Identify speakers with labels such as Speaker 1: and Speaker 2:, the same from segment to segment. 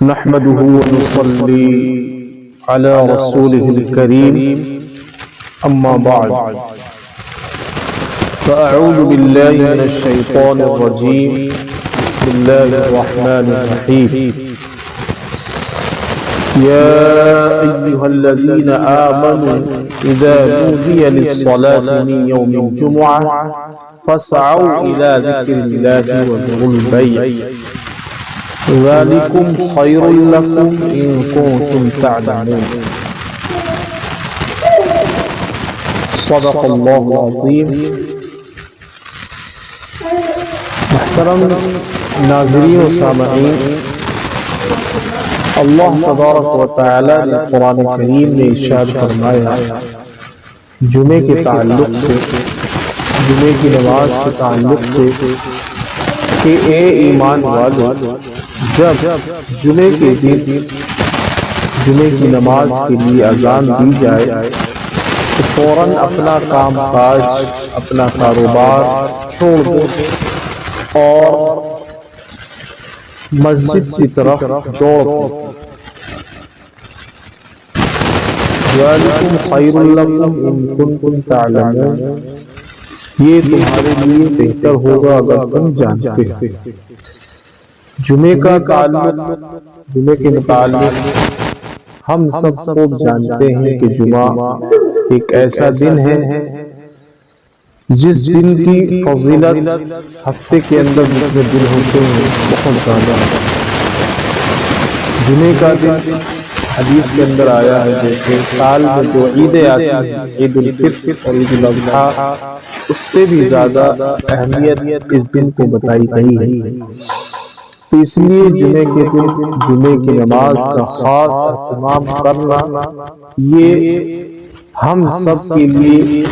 Speaker 1: نحمده ونصلي على رسوله الكريم أما بعد فأعوذ بالله من الشيطان الرجيم بسم الله الرحمن الرحيم يا أيها الذين آمنوا إذا نودي للصلاة من يوم الجمعة فاسعوا إلى ذكر الله وذروا البيع ذلكم خير لكم إن كنتم تعلمون صدق اللہ العظیم۔ محترم ناظرین و سامعین، اللہ تبارک و تعالی نے قرآن کریم میں ارشاد فرمایا جمعے کے تعلق سے، جمعے کی نماز کے تعلق سے کہ اے ایمان والو، جب جمعے کے دن جمعے کی نماز کے لیے اذان دی جائے تو فوراً اپنا کام کاج، اپنا کاروبار چھوڑ دو اور مسجد کی طرف دوڑ دو۔ ذالکم خیر لکم ان کنتم تعلمون، یہ تمہارے لیے بہتر ہوگا اگر تم جانتے ہو۔ جمعے کا تعلق، جمعے کے متعلق ہم سب خوب جانتے ہیں کہ جمعہ ایک ایسا دن ہے جس دن کی فضیلت ہفتے کے اندر جتنے دن ہوتے ہیں بہت زیادہ ہے۔ جمعے کا دن حدیث کے اندر آیا ہے جیسے سال میں جو عیدیں آتی ہیں، عید الفطر اور عید الاضحیٰ، اس سے بھی زیادہ اہمیت اس دن کو بتائی گئی ہے۔ تو اس لیے جمعے کے دن جمعے کی نماز کا خاص اہتمام کرنا یہ ہم سب کے لیے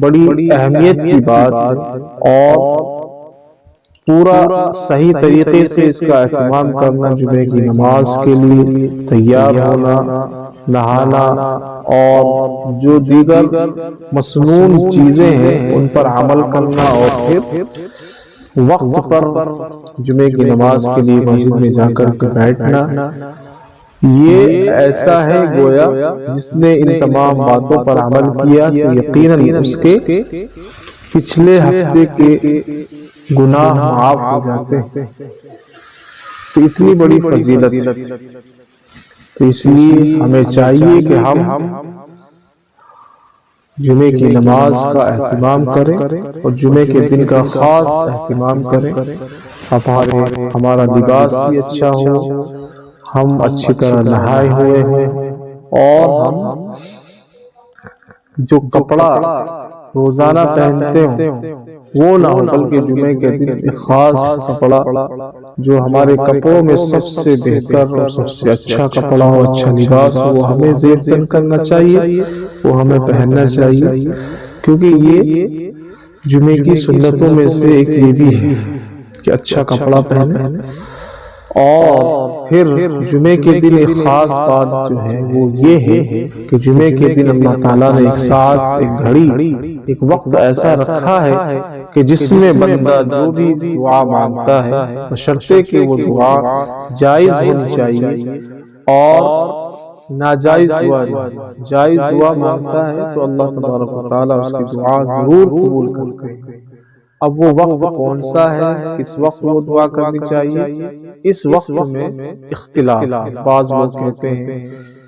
Speaker 1: بڑی اہمیت کی بات ہے، اور پورا صحیح طریقے سے اس کا اہتمام کرنا، جمعے کی نماز کے لیے تیار ہونا، نہانا اور جو دیگر مسنون چیزیں ہیں ان پر عمل کرنا، اور پھر وقت پر جمعے کی نماز کے لیے مسجد میں جا کر کے بیٹھنا، یہ ایسا ہے گویا جس نے ان تمام باتوں پر عمل کیا تو یقیناً اس کے پچھلے ہفتے کے گناہ معاف ہو جاتے ہیں۔ تو اتنی بڑی فضیلت، تو اس لیے ہمیں چاہیے کہ ہم جمعے کی نماز کا اہتمام کریں اور جمعے کے دن کا خاص اہتمام کریں۔ ہمارا لباس بھی اچھا ہو، ہم اچھی طرح نہائے ہوئے ہیں، اور ہم جو کپڑا روزانہ پہنتے ہوں وہ نہ ہو، بلکہ جمعے کے دن ایک خاص کپڑا جو ہمارے کپڑوں میں سب سے بہتر اور سب سے اچھا کپڑا ہو، اچھا لباس ہو، وہ ہمیں زیب تن کرنا چاہیے، وہ ہمیں پہننا چاہیے، کیونکہ یہ جمعے کی سنتوں میں سے ایک یہ بھی ہے کہ اچھا کپڑا پہنے۔ اور پھر جمعے کے دن ایک خاص بات جو ہے وہ یہ ہے کہ جمعے کے دن اللہ تعالیٰ نے ایک ساتھ ایک گھڑی، ایک وقت ایسا رکھا ہے کہ جس میں بندہ جو بھی دعا مانگتا ہے بشرطے کہ وہ دعا جائز ہونی چاہیے، اور ناجائز دعا نہیں، جائز دعا مانگتا ہے تو اللہ تبارک و تعالیٰ اس کی دعا ضرور قبول کرتے ہیں۔ اب وہ وقت کون سا ہے، کس وقت وہ دعا کرنی چاہیے، اس وقت میں اختلاف۔ بعض لوگ کہتے ہیں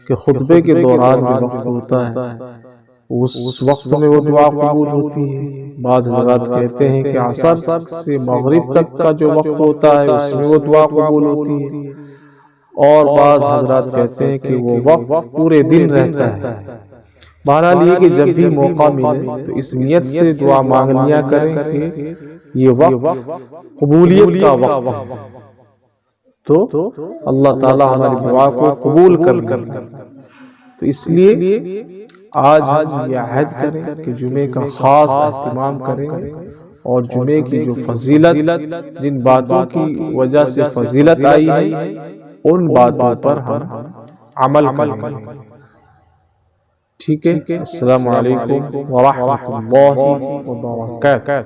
Speaker 1: کہ خطبے کے دوران جو وقت ہوتا ہے اس وقت میں وہ دعا قبول ہوتی ہے۔ بعض حضرات کہتے ہیں کہ عصر سے مغرب تک کا جو وقت ہوتا ہے اس میں وہ دعا قبول ہوتی ہے، اور بعض حضرات کہتے ہیں کہ وہ وقت پورے دن رہتا ہے۔ بہرحال یہ کہ جب بھی موقع ملے تو اس نیت سے دعا مانگ لیا کریں کہ یہ وقت قبولیت کا وقت ہے، تو اللہ تعالی ہماری دعا کو قبول کر لیں۔ تو اس لیے آج ہم یہ عہد کریں کہ جمعے کا خاص اہتمام کریں، اور جمعے کی جو فضیلت، جن باتوں کی وجہ سے فضیلت آئی ہے ان باتوں پر ہم عمل کریں۔ ٹھیک ہے، السلام علیکم ورحمۃ اللہ وبرکاتہ۔